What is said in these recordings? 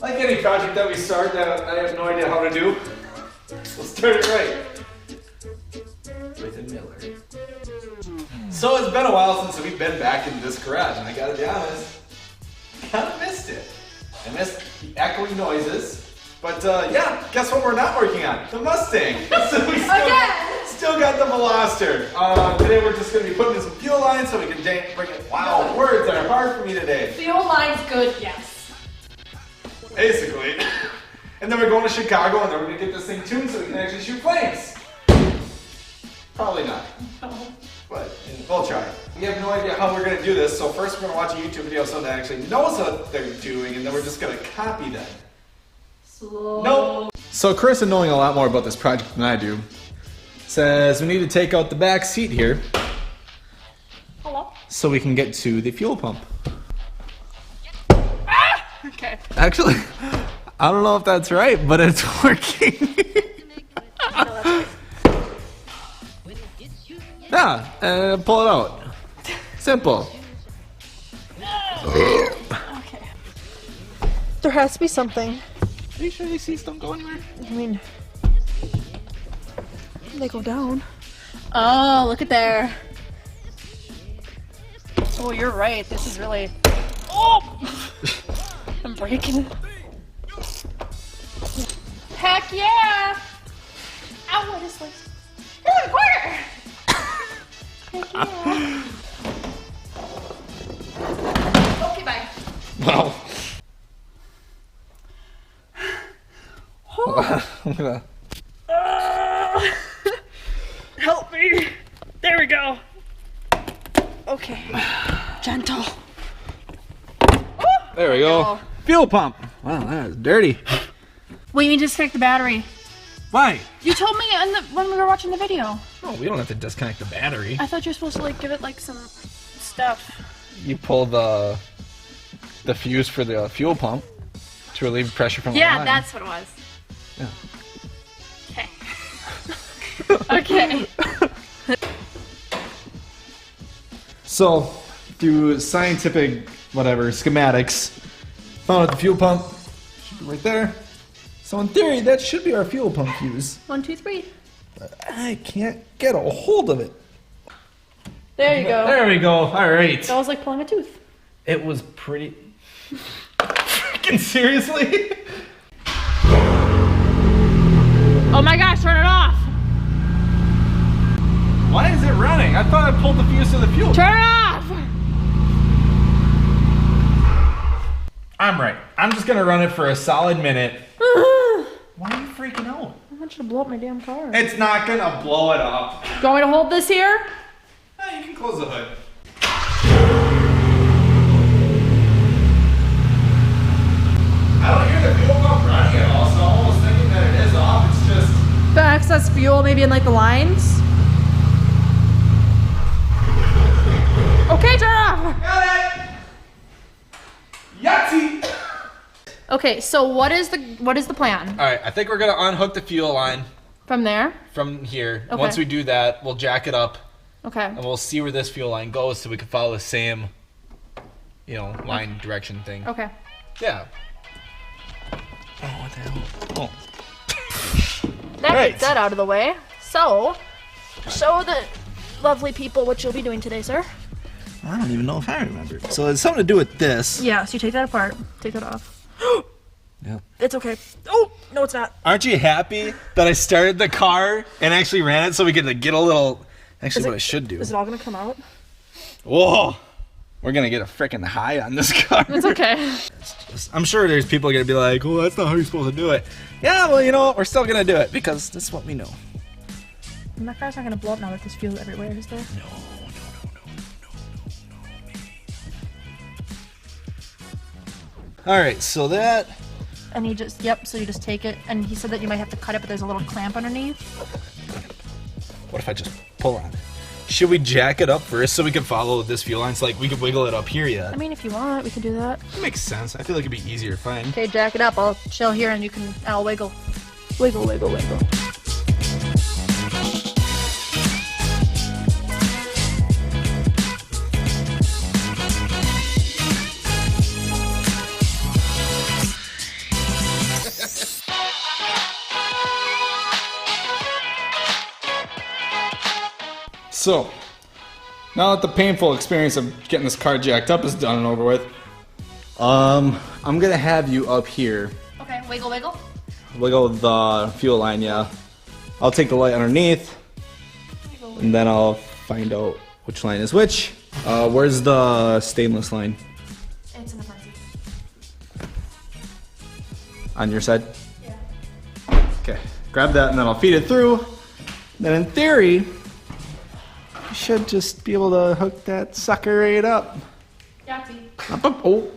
Like any project that we start that I have no idea how to do, we'll start it right. With a Miller. So it's been a while since we've been back in this garage, and I gotta be honest, kind of missed it. I missed the echoing noises. But yeah, guess what we're not working on? The Mustang. So we still got the Veloster. Today we're just going to be putting in some fuel lines so we can bring it. Wow, words are hard for me today. Fuel line's good, yes. Basically. And then we're going to Chicago and then we're going to get this thing tuned so we can actually shoot planes. Probably not. No. But we'll try. We have no idea how we're going to do this, so first we're going to watch a YouTube video of someone that actually knows what they're doing, and then we're just going to copy them. Slow. Nope. So Chris, knowing a lot more about this project than I do, says we need to take out the back seat here. Hello? So we can get to the fuel pump. Ah! Okay. Actually, I don't know if that's right, but it's working. I know that's right. Yeah, pull it out. Simple. Okay. There has to be something. Are you sure these seats don't go anywhere? I mean, they go down. Oh, look at there. Oh, you're right. This is really. Oh! I'm breaking it. Heck yeah! Ow, what is this? Oh, a quarter! Heck yeah. Okay, bye. Wow. I'm gonna... help me. There we go. Okay. Gentle. There we go. Fuel pump. Wow, that is dirty. Wait, you need to disconnect the battery. Why? You told me when we were watching the video. Oh, we don't have to disconnect the battery. I thought you were supposed to like give it like some stuff. You pull the fuse for the fuel pump to relieve pressure from the Yeah, line. that's what it was. Yeah. Okay. Okay. So, through scientific, whatever, schematics, found out the fuel pump should be right there. So in theory, that should be our fuel pump fuse. 1, 2, 3. But I can't get a hold of it. There you go. There we go. All right. That was like pulling a tooth. It was pretty... Freaking seriously? Oh my gosh, turn it off. Why is it running? I thought I pulled the fuse to the fuel. Turn it off. I'm right. I'm just gonna run it for a solid minute. Why are you freaking out? I want you to blow up my damn car. It's not gonna blow it up. Do you want me to hold this here? No, you can close the hood. I don't hear the fuel pump running at all, so I'm almost thinking that it is off. It's just... The excess fuel maybe in like the lines? Okay, turn it off! Got it! Yahtzee! Okay, so what is the plan? Alright, I think we're gonna unhook the fuel line From there? from here. Okay. Once we do that, we'll jack it up Okay. and we'll see where this fuel line goes so we can follow the same, you know, line direction thing. Okay. Yeah. Oh, what the hell? Oh. That Right. gets that out of the way. So, show the lovely people what you'll be doing today, sir. I don't even know if I remember. So it's something to do with this. Yeah, so you take that apart. Take that off. Yeah. It's okay. Oh, no it's not. Aren't you happy that I started the car and actually ran it so we could like, get a little... Actually, what I should do... Is it all gonna come out? Whoa! We're gonna get a freaking high on this car. It's okay. I'm sure there's people gonna be like, well, that's not how you're supposed to do it. Yeah, well, you know what? We're still gonna do it because that's what we know. And that car's not gonna blow up now that there's fuel everywhere, is there? No. Alright, so that... And you just, yep, so you just take it, and he said that you might have to cut it, but there's a little clamp underneath. What if I just pull on it? Should we jack it up first so we can follow this fuel line? So like we can wiggle it up here yet? I mean, if you want, we can do that. That makes sense. I feel like it'd be easier to find. Okay, jack it up. I'll chill here, and I'll wiggle. Wiggle, wiggle, wiggle. so now that the painful experience of getting this car jacked up is done and over with, I'm gonna have you up here. Okay, wiggle, wiggle. Wiggle the fuel line, yeah. I'll take the light underneath, and then I'll find out which line is which. Where's the stainless line? It's in the front seat. On your side? Yeah. Okay, grab that and then I'll feed it through. Then in theory, you should just be able to hook that sucker right up. Yahtzee. Up, up. Oh.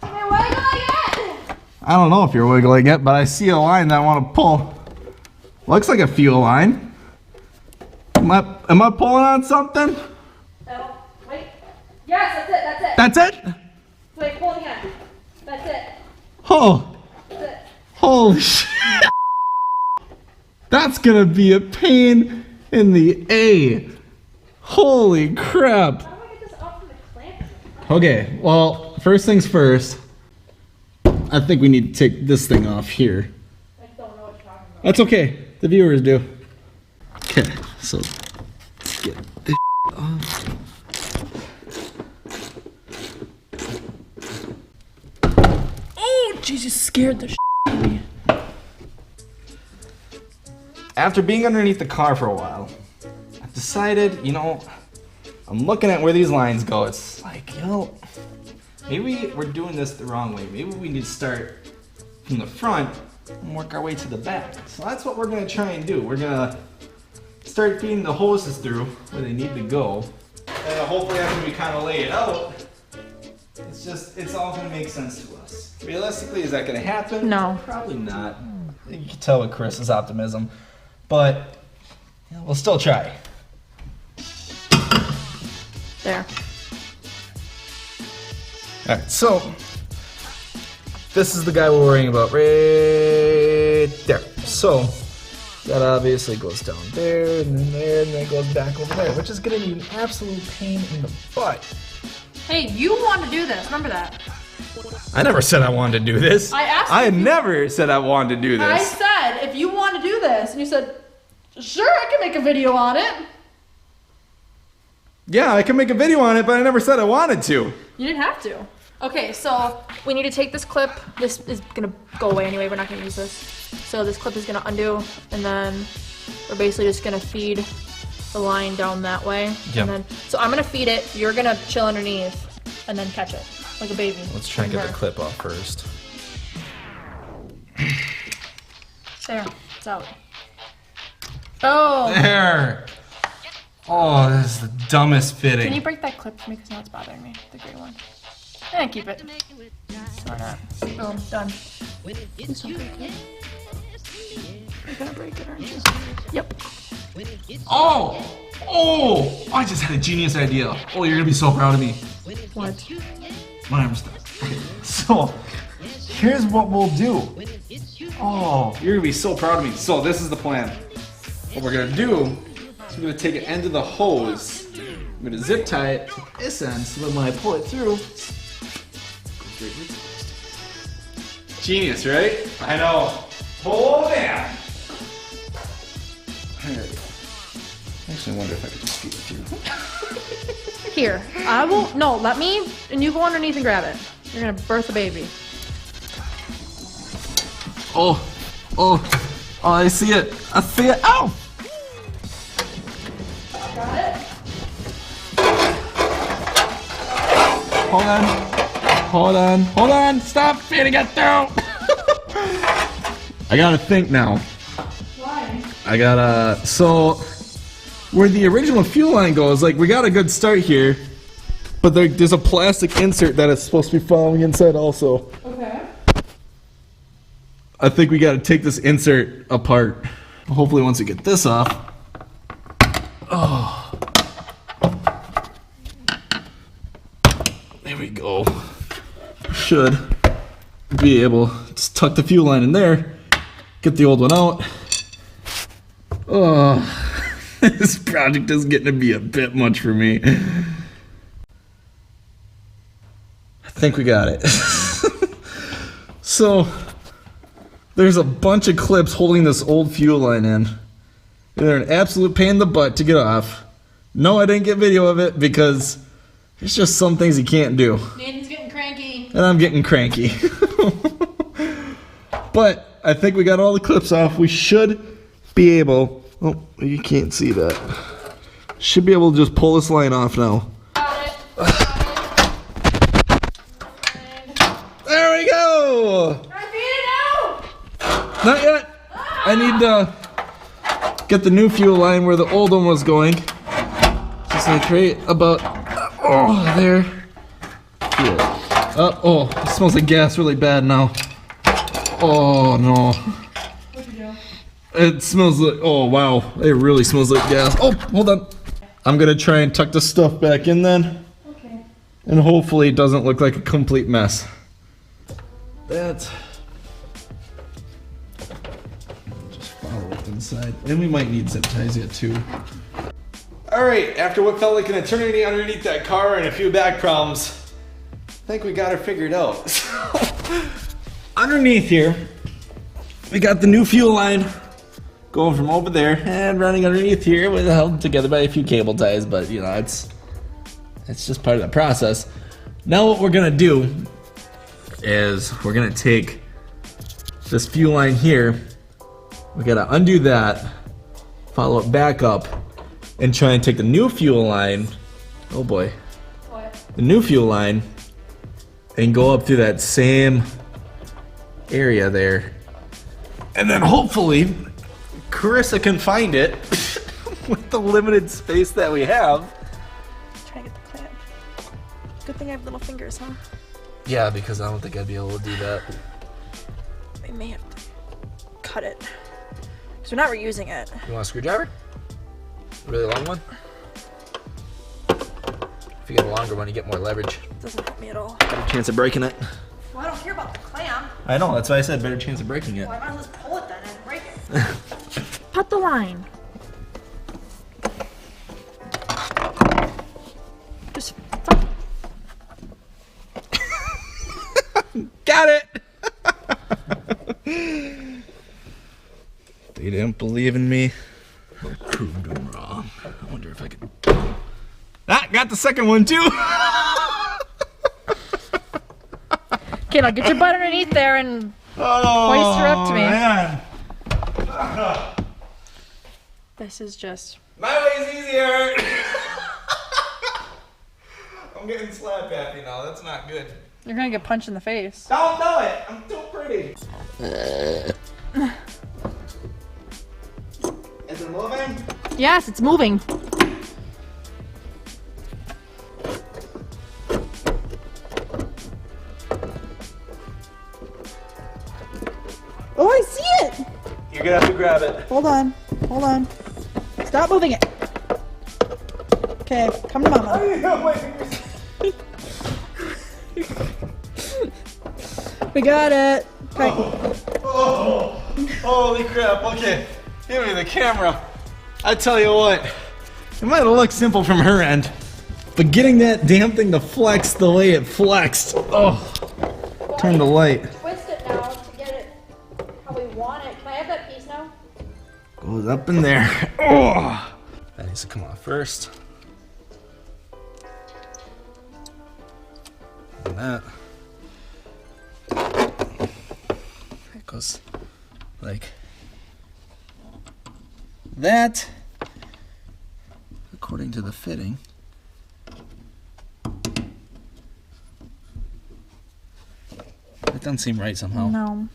Am I wiggling it? I don't know if you're wiggling it, but I see a line that I want to pull. Looks like a fuel line. Am I pulling on something? No. Wait. Yes, that's it. That's it? Wait, pull it again. That's it. Oh. That's it. Holy shit. That's gonna be a pain in the A. Holy crap. How do I get this off from the clamp? Okay, well, first things first. I think we need to take this thing off here. I don't know what you're talking about. That's okay. The viewers do. Okay, so let's get this off. Oh, Jesus, scared the shit out of me. After being underneath the car for a while, I've decided, you know, I'm looking at where these lines go. It's like, you know, maybe we're doing this the wrong way. Maybe we need to start from the front and work our way to the back. So that's what we're gonna try and do. We're gonna start feeding the hoses through where they need to go. And hopefully after we kind of lay it out, it's all gonna make sense to us. Realistically, is that gonna happen? No. Probably not. You can tell with Chris's optimism, but you know, we'll still try. There. Alright, so this is the guy we're worrying about right there. So that obviously goes down there and then there and then it goes back over there, which is gonna be an absolute pain in the butt. Hey, you want to do this. Remember that. I never said I wanted to do this. I asked I if you- never said I wanted to do this. I said, if you want to do this, and you said, sure, I can make a video on it. Yeah, I can make a video on it, but I never said I wanted to. You didn't have to. Okay, so we need to take this clip. This is gonna go away anyway. We're not gonna use this. So this clip is gonna undo, and then we're basically just gonna feed the line down that way. Yep. And then, so I'm gonna feed it. You're gonna chill underneath, and then catch it like a baby. Let's try and get the Her. clip off first. There, it's out. Oh. There! Oh, this is the dumbest fitting. Can you break that clip for me? Because now it's bothering me. The gray one. And keep it. Why not? Boom, done. Please don't break it. You're gonna break it, aren't you? Yep. Oh! Oh! I just had a genius idea. Oh, you're gonna be so proud of me. What? My arm's stuck. Okay, so here's what we'll do. Oh, you're gonna be so proud of me. So this is the plan. What we're gonna do is we're gonna take an end of the hose. I'm gonna zip tie it to this end so that when I pull it through, it goes right where it's supposed to. Genius, right? I know. Oh man! There we go. Actually, I wonder if I could just feed it through. Here, I will. No, let me. And you go underneath and grab it. You're gonna birth a baby. Oh, oh, oh, I see it. I see it. Ow! Got it? Hold on. Hold on. Hold on. Stop feeding it through. I gotta think now. Why? I gotta. So, where the original fuel line goes, like, we got a good start here, but there's a plastic insert that is supposed to be following inside also. Okay. I think we gotta take this insert apart. Hopefully, once we get this off. Oh. There we go. Should be able to just tuck the fuel line in there, get the old one out. Oh, this project is getting to be a bit much for me. I think we got it. So, there's a bunch of clips holding this old fuel line in. They're an absolute pain in the butt to get off. No, I didn't get video of it because there's just some things you can't do. Nathan's getting cranky. And I'm getting cranky. But I think we got all the clips off. We should be able, oh, you can't see that. Should be able to just pull this line off now. Got it. There we go! I feed it out! Not yet. I need to get the new fuel line where the old one was going. Just like right about, oh, there. Oh, it smells like gas really bad now. Oh no. What'd you do? It smells like, oh wow, it really smells like gas. Oh, hold on. I'm gonna try and tuck the stuff back in then. Okay. And hopefully it doesn't look like a complete mess. Just follow it inside. And we might need zip ties yet too. Alright, after what felt like an eternity underneath that car and a few back problems, I think we got her figured out. Underneath here, we got the new fuel line going from over there and running underneath here with held together by a few cable ties, but you know, it's just part of the process. Now what we're gonna do is we're gonna take this fuel line here, we gotta undo that, follow it back up, and try and take the new fuel line, oh boy, What? the new fuel line, and go up through that same area there. And then hopefully Carissa can find it with the limited space that we have. Trying to get the clamp. Good thing I have little fingers, huh? Yeah, because I don't think I'd be able to do that. I may have to cut it. Because we're not reusing it. You want a screwdriver? A really long one? If you get a longer one, you get more leverage. Doesn't help me at all. Better chance of breaking it. Well, I don't care about the clamp. I know, that's why I said better chance of breaking it. Well, I might as well just pull it then and break it. Cut the line. Just fuck. Got it! They didn't believe in me. I proved them wrong. I wonder if I can. Ah, got the second one too! Okay, now get your butt underneath there and hoist her up to me. Man. This is just... My way's easier! I'm getting slap happy now, that's not good. You're gonna get punched in the face. Don't do it! I'm too pretty! Is it moving? Yes, it's moving. Oh, I see it! You're gonna have to grab it. Hold on. Hold on. Stop moving it. Okay, come to mama. We got it. Okay. Oh, holy crap. Okay, give me the camera. I tell you what, it might have looked simple from her end, but getting that damn thing to flex the way it flexed. Oh, turn the light. Twist it now to get it how we want it. Can I have that piece now? Goes up in there. Oh, that needs to come off first. And that. It goes like that, according to the fitting. It doesn't seem right somehow. No.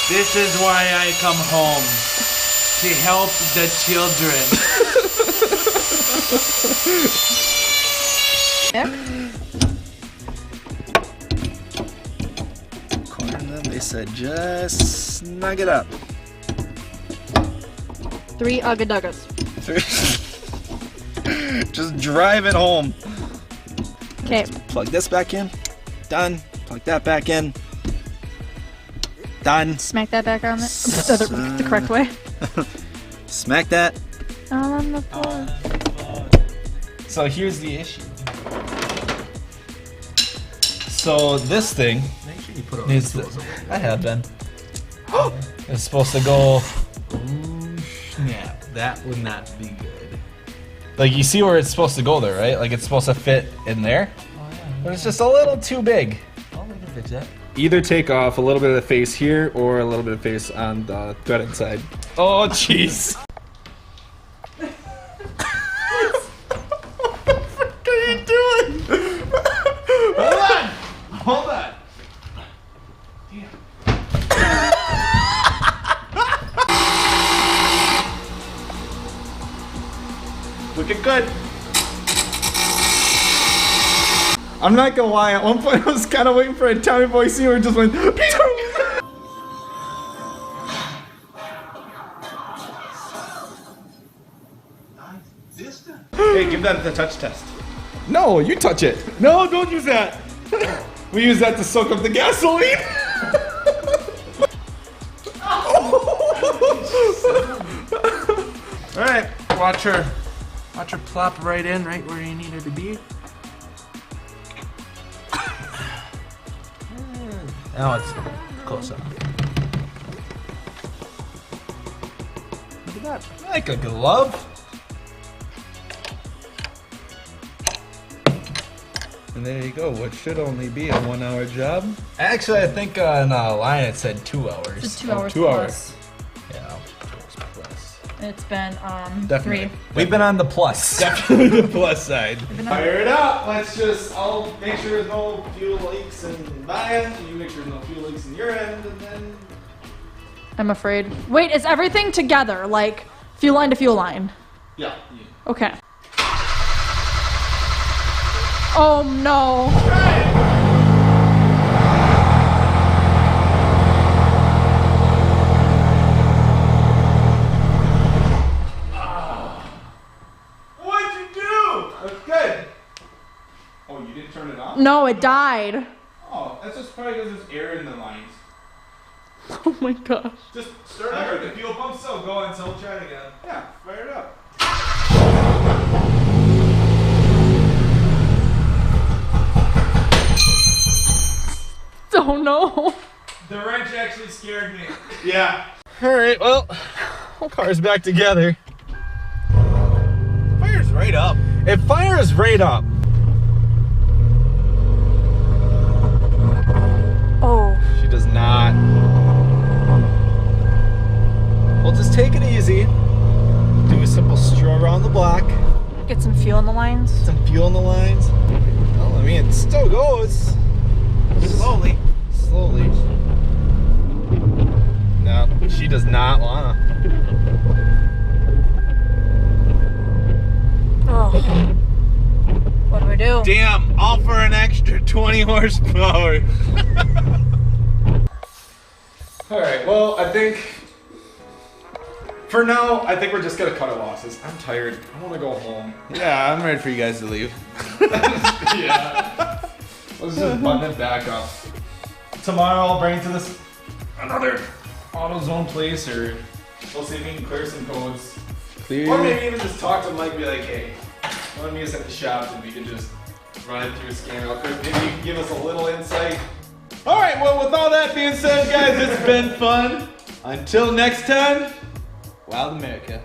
This is why I come home, to help the children. According to them, they said just snug it up. 3 ugga-duggas. Just drive it home. Okay. Plug this back in. Done. Plug that back in. Done. Smack that back on it. The correct way. Smack that. On the floor. So here's the issue. So this thing, make sure You put all the Needs tools to, away. I have been. It's supposed to go. Ooh, snap. That would not be good. Like, you see where it's supposed to go there, right? Like, it's supposed to fit in there. But it's just a little too big. Oh, we can fix that. Either take off a little bit of the face here or a little bit of face on the threaded side. Oh, jeez. What are you doing? Hold on. Hold on. Looking good. I'm not gonna lie, at one point I was kind of waiting for a Tommy Boy scene where it just went. Hey, give that the touch test. No, you touch it. No, don't use that. We use that to soak up the gasoline. All right, watch her plop right in, right where you need her to be. Now it's close up. Look at that. Like a glove. And there you go. What should only be a 1 hour job. Actually, I think on line it said 2 hours. Just 2 hours 2 plus. Yeah. It's been Definitely. 3. We've been on the plus. Definitely the plus side. We've been on- Fire it up. I'll make sure there's no fuel leaks in my end. You make sure there's no fuel leaks in your end, and then. I'm afraid. Wait, is everything together? Like fuel line to fuel line? Yeah. Okay. Oh no. What'd you do? That's good. Oh, you didn't turn it on? No, it died. Oh, that's just probably because there's air in the lines. Oh my gosh. Just start over. The fuel pump's still going, so we'll try it again. Yeah, fire it up. Oh no. The wrench actually scared me. Yeah. Alright, well, car's back together. Fire's right up. It fires right up. Oh. She does not. We'll just take it easy. Do a simple stroll around the block. Get some fuel in the lines. Some fuel in the lines. Well, I mean, it still goes. Slowly. Slowly. No, she does not wanna. Oh. What do we do? Damn, all for an extra 20 horsepower. Alright, well, I think. For now, I think we're just gonna cut our losses. I'm tired. I wanna go home. Yeah, I'm ready for you guys to leave. Yeah. Let's just button it back up. Tomorrow I'll bring it to this another AutoZone place, or we'll see if we can clear some codes. Or maybe even just talk to Mike, be like, hey, want to meet us at the shop and we can just run it through a scan real quick. Maybe you can give us a little insight. Alright, well with all that being said, guys, it's been fun. Until next time, Wild America.